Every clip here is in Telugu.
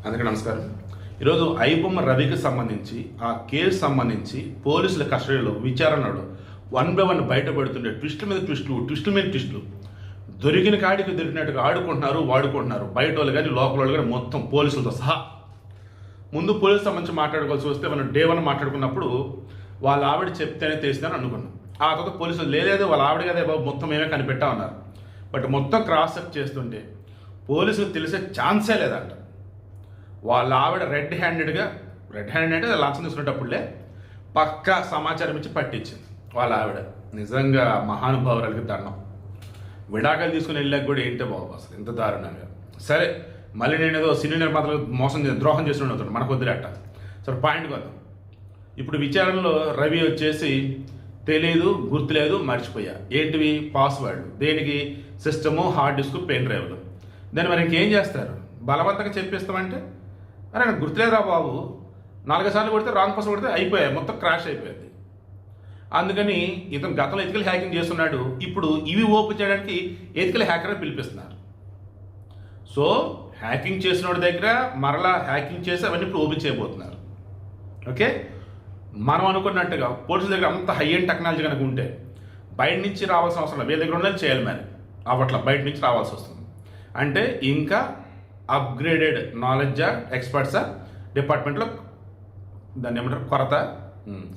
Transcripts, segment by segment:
అందరికీ నమస్కారం. ఈరోజు ఐబొమ్మ రవికి సంబంధించి ఆ కేసు సంబంధించి పోలీసుల కస్టడీలో విచారణలో 1 by 1 బయటపడుతుండే ట్విస్టుల మీద ట్విస్టులు దొరికిన కాడికి దొరికినట్టుగా ఆడుకుంటున్నారు, వాడుకుంటున్నారు. బయట వాళ్ళు కానీ లోపల వాళ్ళు కానీ మొత్తం పోలీసులతో సహా. ముందు పోలీసు సంబంధించి మాట్లాడుకోవాల్సి వస్తే మనం డే 1 మాట్లాడుకున్నప్పుడు వాళ్ళ ఆవిడ చెప్తేనే తెలిసిందని అనుకున్నాం. ఆ తర్వాత పోలీసులు లేదు వాళ్ళ ఆవిడ కదా బాబు మొత్తం మేమే కనిపెట్టా ఉన్నారు. బట్ మొత్తం క్రాస్ చెక్ చేస్తుంటే పోలీసులకు తెలిసే ఛాన్సే లేదంట. వాళ్ళ ఆవిడ రెడ్ హ్యాండెడ్ అంటే లంచం తీసుకునేటప్పుడులే పక్కా సమాచారం ఇచ్చి పట్టించింది వాళ్ళ ఆవిడ. నిజంగా మహానుభావురాలకి దండం. విడాకాలు తీసుకుని వెళ్ళాక కూడా ఏంటో బాబు అసలు ఇంత దారుణంగా. సరే మళ్ళీ నేను ఏదో సినీ నిర్మాతలకు ద్రోహం చేసి ఉండవుతాడు, మనకు వదిలేట. సరే పాయింట్కి వద్దాం. ఇప్పుడు విచారణలో రవి వచ్చేసి తెలీదు, గుర్తులేదు, మర్చిపోయా. ఏంటివి? పాస్వర్డ్. దేనికి? సిస్టము, హార్డ్ డిస్క్, పెన్ డ్రైవ్లు. దాన్ని మరి ఇంకేం చేస్తారు? బలవంతంగా చెప్పేస్తామంటే అరే నాకు గుర్తులేదురా బాబు, 4 సార్లు కొడితే రాంగ్ పాస్వర్డ్ కొడితే అయిపోయాయి, మొత్తం క్రాష్ అయిపోయింది. అందుకని ఇతను గతంలో ఎథికల్ హ్యాకింగ్ చేస్తున్నాడు, ఇప్పుడు ఇవి ఓపెన్ చేయడానికి ఎథికల్ హ్యాకర్ అని పిలిపిస్తున్నారు. సో హ్యాకింగ్ చేసిన వాడి దగ్గర మరలా హ్యాకింగ్ చేసి అవన్నీ ఇప్పుడు ఓపెన్ చేయబోతున్నారు. ఓకే, మనం అనుకున్నట్టుగా పోలీసుల దగ్గర అంత హై ఎండ్ టెక్నాలజీ కనుక ఉంటే బయట నుంచి రావాల్సిన అవసరం లేదు, వీళ్ళ దగ్గర ఉన్నది చేయాలి. మరి అవట్లా బయట నుంచి రావాల్సి వస్తుంది. అంటే ఇంకా అప్గ్రేడెడ్ నాలెడ్జా, ఎక్స్పర్ట్సా డిపార్ట్మెంట్లో దాన్ని ఏమంటారు, కొరత,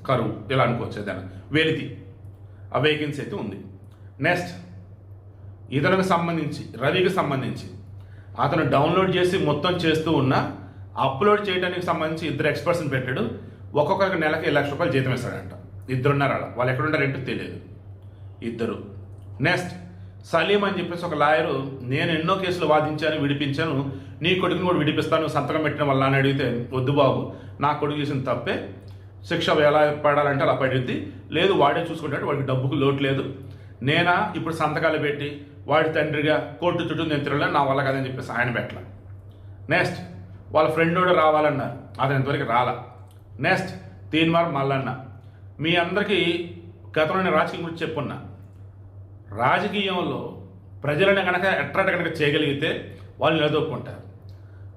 కరువు ఇలా అనుకోవచ్చు. ఏదైనా వెలితి ఆ వేకెన్సీ అయితే ఉంది. నెక్స్ట్ ఇతనికి సంబంధించి రవికి సంబంధించి అతను డౌన్లోడ్ చేసి మొత్తం చేస్తూ ఉన్న అప్లోడ్ చేయడానికి సంబంధించి 2 ఎక్స్పర్ట్స్ని పెట్టాడు. ఒక్కొక్కరికి నెలకి 1 లక్ష రూపాయలు జీతం ఇస్తాడంట. 2 ఉన్నారు అలా, వాళ్ళు ఎక్కడున్నారేంటో తెలియదు. 2. నెక్స్ట్ సలీం అని చెప్పేసి ఒక లాయరు, నేను ఎన్నో కేసులు వాదించాను, విడిపించాను, నీ కొడుకుని కూడా విడిపిస్తాను సంతకం పెట్టిన వల్ల అని అడిగితే, వద్దు బాబు నా కొడుకు చేసిన తప్పే, శిక్ష ఎలా పడాలంటే అలా పడింది, లేదు వాడే చూసుకుంటాడు, వాడికి డబ్బుకు లోటు లేదు, నేనా ఇప్పుడు సంతకాలు పెట్టి వాడి తండ్రిగా కోర్టు చుట్టూ నేను తిరగలేను, నా వల్ల కదని చెప్పేసి ఆయన పెట్టల. నెక్స్ట్ వాళ్ళ ఫ్రెండ్ కూడా రావాలన్నారు, అతని ఇంతవరకు రాలా. నెక్స్ట్ తీన్మార్ మల్లన్న. మీ అందరికీ గతంలో రాజకీయం గురించి చెప్పున్నా, రాజకీయంలో ప్రజలను కనుక అట్రాక్ట్ కనుక చేయగలిగితే వాళ్ళు నిలదొక్కుంటారు.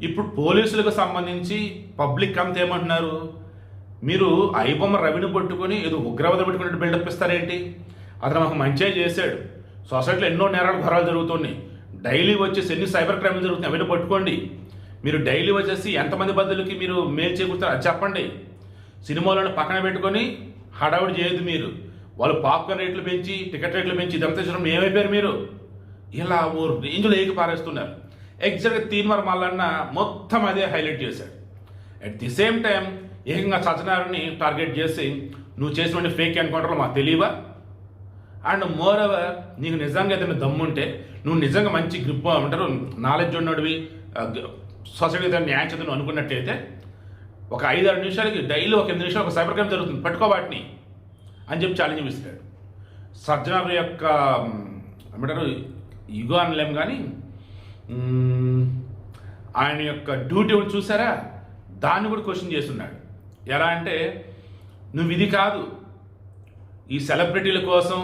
ఇప్పుడు పోలీసులకు సంబంధించి పబ్లిక్ అంతా ఏమంటున్నారు, మీరు ఐబొమ్మ రవిని పట్టుకొని ఏదో ఉగ్రవాద పెట్టుకున్నట్టు బిల్డప్ ఇస్తారేంటి? అతను మాకు మంచిగా చేశాడు, సొసైటీలో ఎన్నో నేరాలు ఘోరాలు జరుగుతున్నాయి, డైలీ వచ్చేసి ఎన్ని సైబర్ క్రైమ్లు జరుగుతున్నాయి, అవన్నీ పట్టుకోండి. మీరు డైలీ వచ్చేసి ఎంతమంది బదులకి మీరు మేలు చేకూరుతారు అది చెప్పండి. సినిమాలను పక్కన పెట్టుకొని హడావుడి చేయదు. మీరు వాళ్ళు పాప్కార్న్ రేట్లు పెంచి, టికెట్ రేట్లు పెంచి ఇదంతా చూడడం ఏమైపోయారు మీరు? ఇలా ఓ రేంజ్లో ఏకి పారేస్తున్నారు. ఎగ్జాక్ట్గా తీన్మార్ మల్లన్న మొత్తం అదే హైలైట్ చేశాడు. అట్ ది సేమ్ టైం ఏకంగా సత్యనారాయణని టార్గెట్ చేసి, నువ్వు చేసినటువంటి ఫేక్ ఎన్కౌంటర్లు మాకు తెలియవా? అండ్ మోర్ ఓవర్ నీకు నిజంగా ఏదైనా దమ్ముంటే, నువ్వు నిజంగా మంచి గ్రిప్ అంటారు నాలెడ్జ్ ఉన్నడివి, సొసైటీ న్యాయం చదువు అనుకున్నట్టయితే ఒక 5-6 నిమిషాలకి డైలీ ఒక 8 నిమిషాలు ఒక సైబర్ క్రైమ్ జరుగుతుంది, పట్టుకో వాటిని అని చెప్పి ఛాలెంజ్ ఇస్తాడు. సజ్జనార్ యొక్క ఏమంటారు ఇగో అనలేం కానీ ఆయన యొక్క డ్యూటీ చూసారా, దాన్ని కూడా క్వశ్చన్ చేస్తున్నాడు. ఎలా అంటే, నువ్వు ఇది కాదు, ఈ సెలబ్రిటీల కోసం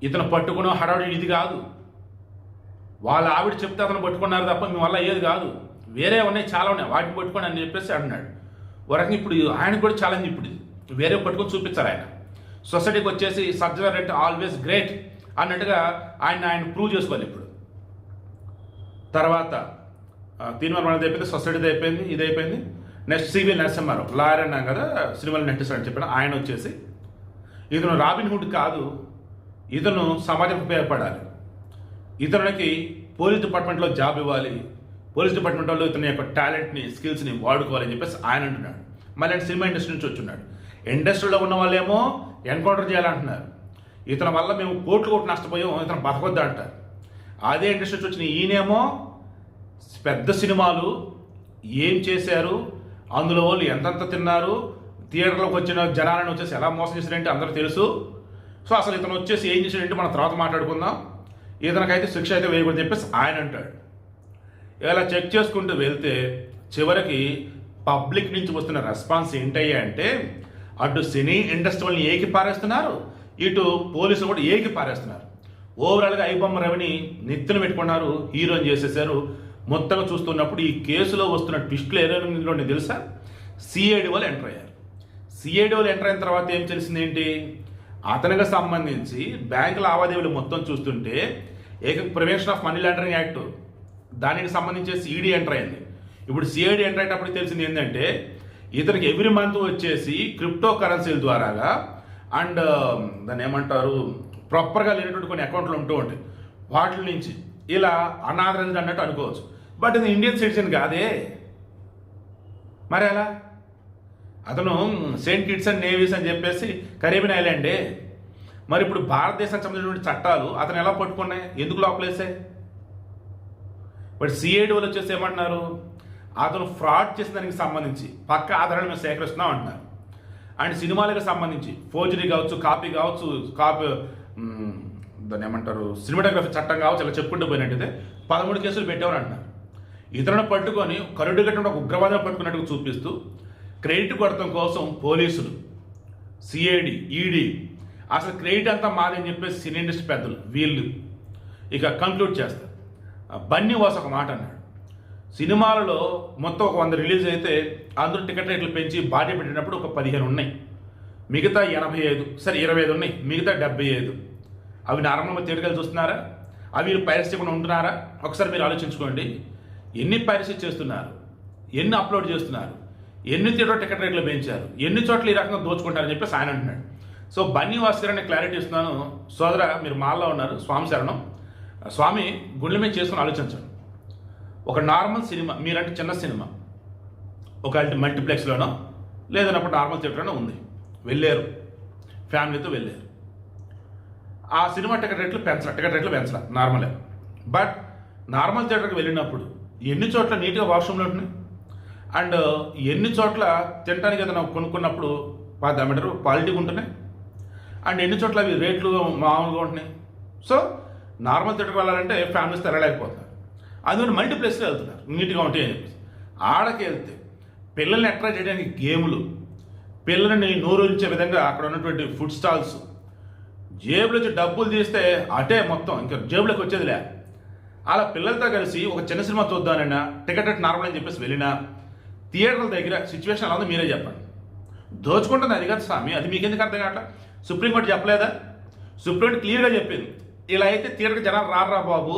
ఇతను పట్టుకున్న హడావుడి ఇది కాదు, వాళ్ళ ఆవిడ చెప్తే అతను పట్టుకున్నారు తప్ప మీ వల్ల అయ్యేది కాదు, వేరే ఉన్నాయి చాలా ఉన్నాయి, వాటిని పట్టుకోండి అని చెప్పేసి అంటున్నాడు. ఒక రకంగా ఇప్పుడు ఆయనకు కూడా ఛాలెంజ్, ఇప్పుడు వేరే పట్టుకొని చూపించారు. ఆయన సొసైటీకి వచ్చేసి సజ్జనార్ అంటే ఆల్వేస్ గ్రేట్ అన్నట్టుగా ఆయన ప్రూవ్ చేసుకోవాలి. ఇప్పుడు తర్వాత తీన్మార్ మనది అయిపోయింది, సొసైటీది అయిపోయింది, ఇది అయిపోయింది. నెక్స్ట్ సివి నరసింహారావు లాయర్ అన్నాం కదా, సినిమాలు నటిస్తాడని చెప్పిన ఆయన వచ్చేసి, ఇతను రాబిన్ హుడ్ కాదు, ఇతను సమాజం ఉపయోగపడాలి, ఇతనికి పోలీస్ డిపార్ట్మెంట్లో జాబ్ ఇవ్వాలి, పోలీస్ డిపార్ట్మెంట్ వాళ్ళు ఇతని యొక్క టాలెంట్ని, స్కిల్స్ని వాడుకోవాలని చెప్పేసి ఆయన అంటున్నాడు. మళ్ళీ ఆయన సినిమా ఇండస్ట్రీ నుంచి వచ్చున్నాడు. ఇండస్ట్రీలో ఉన్న వాళ్ళేమో ఎన్కౌంటర్ చేయాలంటున్నారు, ఇతని వల్ల మేము కోట్లు నష్టపోయాం, ఇతను బతకొద్దు అంటారు. అదే ఇండస్ట్రీ నుంచి వచ్చిన ఈయనేమో పెద్ద సినిమాలు ఏం చేశారు, అందులో వాళ్ళు ఎంతెంత తిన్నారు, థియేటర్లోకి వచ్చిన జనాలను వచ్చేసి ఎలా మోసం చేశారంటే అందరూ తెలుసు. సో అసలు ఇతను వచ్చేసి ఏం చేశాడంటే మనం తర్వాత మాట్లాడుకుందాం, ఇతనికైతే శిక్ష అయితే వేయకూడదు చెప్పేసి ఆయన అంటాడు. ఇలా చెక్ చేసుకుంటూ వెళ్తే చివరికి పబ్లిక్ నుంచి వస్తున్న రెస్పాన్స్ ఏంటయ్యా అంటే, అటు సినీ ఇండస్ట్రీ వాళ్ళని ఏకి పారేస్తున్నారు, ఇటు పోలీసులు కూడా ఏకి పారేస్తున్నారు. ఓవరాల్గా ఐబొమ్మ రవిని నెత్తిన పెట్టుకున్నారు, హీరోని చేసేసారు, మొత్తంగా చూస్తున్నప్పుడు ఈ కేసులో వస్తున్న ట్విస్టులు ఏదో తెలుసా? సిఐడి వాళ్ళు ఎంటర్ అయ్యారు. సిఐడి వాళ్ళు ఎంటర్ అయిన తర్వాత ఏం తెలిసింది ఏంటి? అతనికి సంబంధించి బ్యాంకు లావాదేవీలు మొత్తం చూస్తుంటే prevention of money laundering act దానికి సంబంధించి ఈడీ ఎంటర్ అయింది. ఇప్పుడు సిఐడి ఎంటర్ అయ్యేటప్పుడు తెలిసింది ఏంటంటే ఇతనికి ఎవ్రీ మంత్ వచ్చేసి క్రిప్టో కరెన్సీల ద్వారాగా అండ్ దాన్ని ఏమంటారు ప్రాపర్గా లేనటువంటి కొన్ని అకౌంట్లు ఉంటూ ఉంటాయి, వాటి నుంచి ఇలా అనాథరైజ్డ్ అన్నట్టు అనుకోవచ్చు. బట్ ఇది ఇండియన్ సిటిజన్ కాదే, మరి ఎలా? అతను సెయింట్ కిట్స్ అండ్ నేవీస్ అని చెప్పేసి కరీబియన్ ఐలాండే. మరి ఇప్పుడు భారతదేశానికి సంబంధించినటువంటి చట్టాలు అతను ఎలా పట్టుకున్నాయి, ఎందుకు లోపలేసాయి? బట్ సిఐడి వాళ్ళు వచ్చేసి ఏమంటున్నారు, అతను ఫ్రాడ్ చేసిన దానికి సంబంధించి పక్క ఆధారాలు మేము సేకరిస్తున్నాం అంటున్నారు. అండ్ సినిమాలకు సంబంధించి ఫోర్జరీ కావచ్చు, కాపీ కావచ్చు, దాన్ని ఏమంటారు సినిమాటోగ్రఫీ చట్టం కావచ్చు, అలా చెప్పుకుంటూ పోయినట్టయితే 13 కేసులు పెట్టేవారు అంటున్నారు. ఇతరులను పట్టుకొని కరుడు కట్టిన ఒక ఉగ్రవాదం పట్టుకున్నట్టుగా చూపిస్తూ క్రెడిట్ కొడతం కోసం పోలీసులు, సిఐడి, ఈడీ అసలు క్రెడిట్ అంతా మాదని చెప్పేసి సినీ ఇండస్ట్రీ పెద్దలు వీళ్ళు ఇక కంక్లూడ్ చేస్తారు. బన్నీ వాస్ ఒక మాట అన్నాడు, సినిమాలలో మొత్తం ఒక 100 రిలీజ్ అయితే అందరూ టికెట్ రేట్లు పెంచి బాడీ పెట్టినప్పుడు ఒక 15 ఉన్నాయి, మిగతా 85, సరే 25 ఉన్నాయి, మిగతా 75. అవి నార్మల్గా థియేటర్కి చూస్తున్నారా? అవి పైరసీ చేయకుండా ఉంటున్నారా? ఒకసారి మీరు ఆలోచించుకోండి. ఎన్ని పైరసీ చేస్తున్నారు, ఎన్ని అప్లోడ్ చేస్తున్నారు, ఎన్ని థియేటర్ టికెట్ రేట్లు పెంచారు, ఎన్ని చోట్ల ఈ రకంగా దోచుకుంటారని చెప్పేసి ఆయన అంటున్నాడు. సో బన్నీ వాస్ గారు క్లారిటీ ఇస్తున్నాను. సోదర, మీరు మాల్లో ఉన్నారు, స్వామి శరణం. స్వామి గుండెల మీద చేసుకుని ఆలోచించండి. ఒక నార్మల్ సినిమా, మీరంటే చిన్న సినిమా ఒక మల్టీప్లెక్స్లోనో లేదన్నప్పుడు నార్మల్ థియేటర్లోనో ఉంది, వెళ్ళారు, ఫ్యామిలీతో వెళ్ళారు. ఆ సినిమా టికెట్ రేట్లు పెంచలా నార్మలే. బట్ నార్మల్ థియేటర్కి వెళ్ళినప్పుడు ఎన్ని చోట్ల నీట్గా వాష్రూమ్లు ఉంటున్నాయి, అండ్ ఎన్ని చోట్ల తినడానికి ఏదైనా కొనుక్కున్నప్పుడు క్వాలిటీగా ఉంటున్నాయి, అండ్ ఎన్ని చోట్ల అవి రేట్లు మామూలుగా ఉంటున్నాయి. సో నార్మల్ థియేటర్కి వెళ్ళాలంటే ఫ్యామిలీస్ తిరగలేకపోతున్నారు, అందుకని మల్టీప్లెక్స్లో వెళ్తున్నారు నీట్గా ఉంటాయి అని చెప్పేసి. ఆడకి వెళ్తే పిల్లల్ని అట్రాక్ట్ చేయడానికి గేములు, పిల్లల్ని నోరూరించే విధంగా అక్కడ ఉన్నటువంటి ఫుడ్ స్టాల్స్, జేబులోంచి డబ్బులు తీస్తే అటే మొత్తం ఇంకా జేబులోకి వచ్చేదిలే. అలా పిల్లలతో కలిసి ఒక చిన్న సినిమా చూద్దానన్నా టికెట్ రేట్ నార్మల్ అని చెప్పేసి వెళ్ళినా థియేటర్ల దగ్గర సిచ్యువేషన్ అలా ఉందో మీరే చెప్పండి. దోచుకుంటుంది అది కాదు స్వామి, అది మీకెందుకు అర్థం కావట్లా? సుప్రీంకోర్టు చెప్పలేదా? సుప్రీంకోర్టు క్లియర్గా చెప్పింది, ఇలా అయితే థియేటర్కి జనాలు రారా బాబు.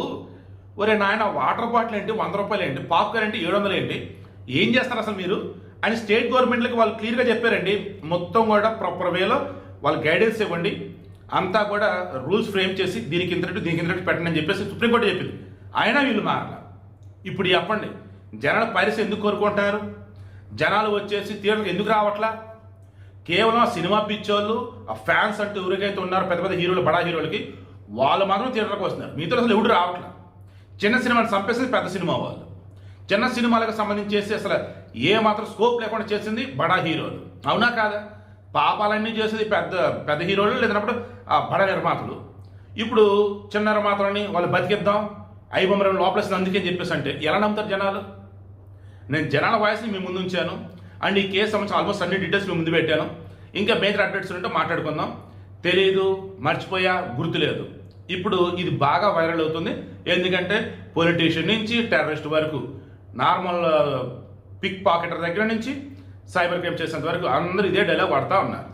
ఒరే నాయన, వాటర్ బాటిల్ ఏంటి 100 రూపాయలు ఏంటి, పాప్కార్న్ ఏంటి 700 ఏంటి, ఏం చేస్తారు అసలు మీరు అని స్టేట్ గవర్నమెంట్లకి వాళ్ళు క్లియర్గా చెప్పారండి. మొత్తం కూడా ప్రాపర్ వేలో వాళ్ళు గైడెన్స్ ఇవ్వండి, అంతా కూడా రూల్స్ ఫ్రేమ్ చేసి దీనికి ఇంతటి పెట్టండి అని చెప్పేసి సుప్రీంకోర్టు చెప్పింది. అయినా వీళ్ళు మారల. ఇప్పుడు చెప్పండి, జనాలు పైరసీ ఎందుకు కోరుకుంటున్నారు? జనాలు వచ్చేసి థియేటర్కి ఎందుకు రావట్లా? కేవలం ఆ సినిమా పిచ్చోళ్ళు, ఆ ఫ్యాన్స్ అంటూ ఎవరికైతే ఉన్నారో పెద్ద పెద్ద హీరోలు, బడా హీరోలకి, వాళ్ళు మాత్రం థియేటర్కి వస్తున్నారు. మీతో అసలు ఎవడు రావట్లా. చిన్న సినిమాని చంపేసింది పెద్ద సినిమా వాళ్ళు, చిన్న సినిమాలకు సంబంధించి చేసి అసలు ఏ మాత్రం స్కోప్ లేకుండా చేసింది బడా హీరోలు. అవునా కాదా? పాపాలన్నీ చేసేది పెద్ద పెద్ద హీరోలు, లేదన్నప్పుడు ఆ బడా నిర్మాతలు. ఇప్పుడు చిన్న నిర్మాతలని వాళ్ళు బతికిద్దాం, ఐబొమ్మరం లోపలేసింది అందుకే చెప్పేసి అంటే ఎలా నమ్ముతారు జనాలు? నేను జనాల వాయిస్ని మీ ముందు ఉంచాను, అండ్ ఈ కేసు సంబంధించి ఆల్మోస్ట్ అన్ని డీటెయిల్స్ మీ ముందు పెట్టాను. ఇంకా మేజర్ అప్డేట్స్ ఉంటే మాట్లాడుకుందాం. తెలీదు, మర్చిపోయా, గుర్తులేదు. ఇప్పుడు ఇది బాగా వైరల్ అవుతుంది. ఎందుకంటే పొలిటీషియన్ నుంచి టెర్రరిస్ట్ వరకు, నార్మల్ పిక్ పాకెటర్ దగ్గర నుంచి సైబర్ క్రైమ్ చేసేంత వరకు అందరూ ఇదే డైలాగ్ వాడుతూ ఉన్నారు.